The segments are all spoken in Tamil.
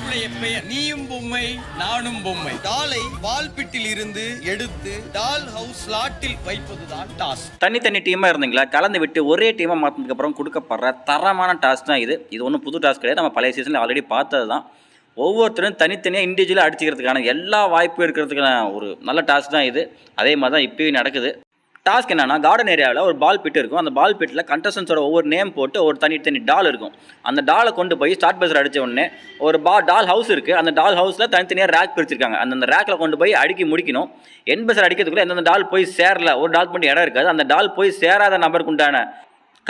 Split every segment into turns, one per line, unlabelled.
என்னுடைய பெயர் நீயும் பொம்மை நானும் பொம்மை. டாலை பால் பிட்டில் இருந்து எடுத்து டால் ஹவுஸ் ஸ்லாட்டில் வைப்பதுதான் டாஸ்க்.
தனி டீமாக இருந்தீங்களா கலந்து விட்டு ஒரே டீமாக மாற்றினதுக்கு அப்புறம் கொடுக்கப்படுற தரமான டாஸ்க் தான் இது. இது ஒன்றும் புது டாஸ்க் கிடையாது, நம்ம பழைய சீசனில் ஆல்ரெடி பார்த்தது தான். ஒவ்வொருத்தரும் தனித்தனியாக இண்டிவிஜுவலாக அடிச்சுக்கிறதுக்கான எல்லா வாய்ப்பும் இருக்கிறதுக்கான ஒரு நல்ல டாஸ்க் தான் இது. அதே மாதிரி தான் இப்போயும் நடக்குது. டாஸ்க் என்னன்னா, கார்டன் ஏரியாவில் ஒரு பால் பிட் இருக்கும். அந்த பால் பிட்டில் கண்டஸ்டன்ஸோட ஒவ்வொரு நேம் போட்டு ஒரு தனி டால் இருக்கும். அந்த டாலை கொண்டு போய் ஸ்டார்ட் பஸ்ஸர் அடித்த உடனே ஒரு டால் ஹவுஸ் இருக்குது. அந்த டால் ஹவுஸில் தனித்தனியாக ரேக் பிரிச்சிருக்காங்க. அந்த ரேக்கில் கொண்டு போய் அடுக்கி முடிக்கணும். என் பஸ்ஸர் அடிக்கிறதுக்குள்ளே எந்தெந்த டால் போய் சேரல, ஒரு டால் மட்டும் இடம் இருக்காது. அந்த டால் போய் சேராத நபருக்கு உண்டான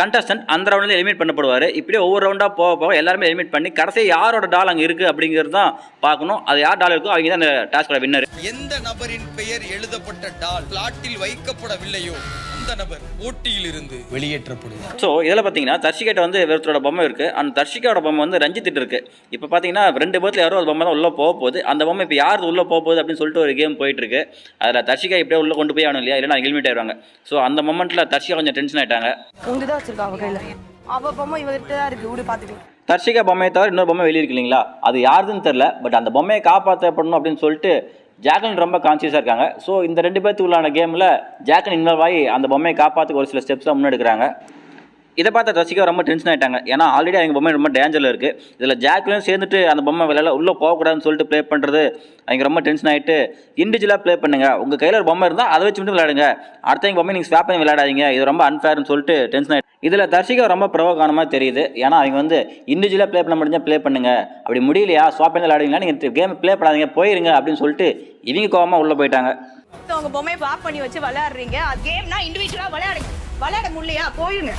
கண்டஸ்டன்ட் அந்த ரவுண்டில் எலிமினேட் பண்ணப்படுவார். இப்படியே ஒவ்வொரு ரவுண்டாக போக எல்லாருமே எலிமினேட் பண்ணி கடைசி யாரோட டால் அங்கே இருக்குது அப்படிங்கிறது தான் பார்க்கணும். அது யார் டால் இருக்கோ அவங்க தான் அந்த டாஸ்கோட வின்னர்.
எந்த நபரின் பெயர் எழுதப்பட்ட டால் பிளாட்டில் வைக்கப்படவில்லையோ அந்த நபர் போட்டியில் இருந்து வெளியேற்றப்படுவார்.
ஸோ இதில் பார்த்தீங்கன்னா தர்ஷிகாட்ட வந்து ஒருத்தரோட பொம்மை இருக்குது. அந்த தர்ஷிகாவோட பொம்மை வந்து ரஞ்சித் இருக்குது. இப்போ பார்த்தீங்கன்னா 2 பேர்த்தில் யாரோ ஒரு பொம்மை தான் உள்ளே போக போகுது. அந்த பொம்மை இப்போ யார் உள்ளே போக போகுது அப்படின்னு சொல்லிட்டு ஒரு கேம் போயிட்டுருக்கு. அதில் தர்ஷிகா இப்படியே உள்ளே கொண்டு போய் ஆகணும் இல்லையா, இல்லைனா எலிமினேட் ஆயிடுவாங்க. ஸோ அந்த மொமெண்ட்டில் தர்ஷிகா கொஞ்சம் டென்ஷன் ஆகிட்டாங்க. தர்ஷிகா பொம்மையை தவிர இன்னொரு பொம்மை வெளியே இருக்கு இல்லைங்களா, அது யாருதுன்னு தெரில. பட் அந்த பொம்மையை காப்பாற்றப்படணும் அப்படின்னு சொல்லிட்டு ஜாக்லின் ரொம்ப கான்சியஸாக இருக்காங்க. ஸோ இந்த 2 பேர்த்துக்குள்ளான கேமில் ஜாக்லின் இன்வால்வ் ஆகி அந்த பொம்மையை காப்பாற்றுக்கு ஒரு சில ஸ்டெப்ஸ்லாம் முன்னெடுக்கிறாங்க. இதை பார்த்த தர்ஷிகா ரொம்ப டென்ஷன் ஆகிட்டாங்க. ஏன்னா ஆல்ரெடி அவங்க பொம்மை ரொம்ப டேஞ்சரில் இருக்குது. இதில் ஜாக்லின் சேர்ந்துட்டு அந்த பொம்மை விளையாட உள்ளே போகக்கூடாதுன்னு சொல்லிட்டு ப்ளே பண்ணுறது அவங்க ரொம்ப டென்ஷன் ஆகிட்டு, இண்டிவிஜுவலாக ப்ளே பண்ணுங்கள், உங்கள் கையில் ஒரு பொம்மை இருந்தால் அதை வச்சு மட்டும் விளையாடுங்க, அடுத்தவங்க பொம்மை நீங்கள் ஸ்வாப் பண்ணி விளையாடாதீங்க, இது ரொம்ப அன்ஃபேர்னு சொல்லிட்டு டென்ஷன் ஆகிட்டு. இதில் தர்ஷிகா ரொம்ப ப்ரோவான தெரியுது. ஏன்னா அவங்க வந்து இண்டிவிஜுவலாக ப்ளே பண்ண முடிஞ்சால் ப்ளே பண்ணுங்கள், அப்படி முடியலையா ஸ்வாப் பண்ணி விளையாடுவீங்களா, நீங்கள் கேம் ப்ளே பண்ணாதீங்க போயிருங்க அப்படின்னு சொல்லிட்டு இவங்க கோவமாக உள்ளே போயிட்டாங்க.
உங்கள் பொம்மையை ஸ்வாப் பண்ணி வச்சு விளையாடுறீங்க, அது கேம்னா இண்டிவிஜுவலாக விளையாட முடியலையா போயிருங்க.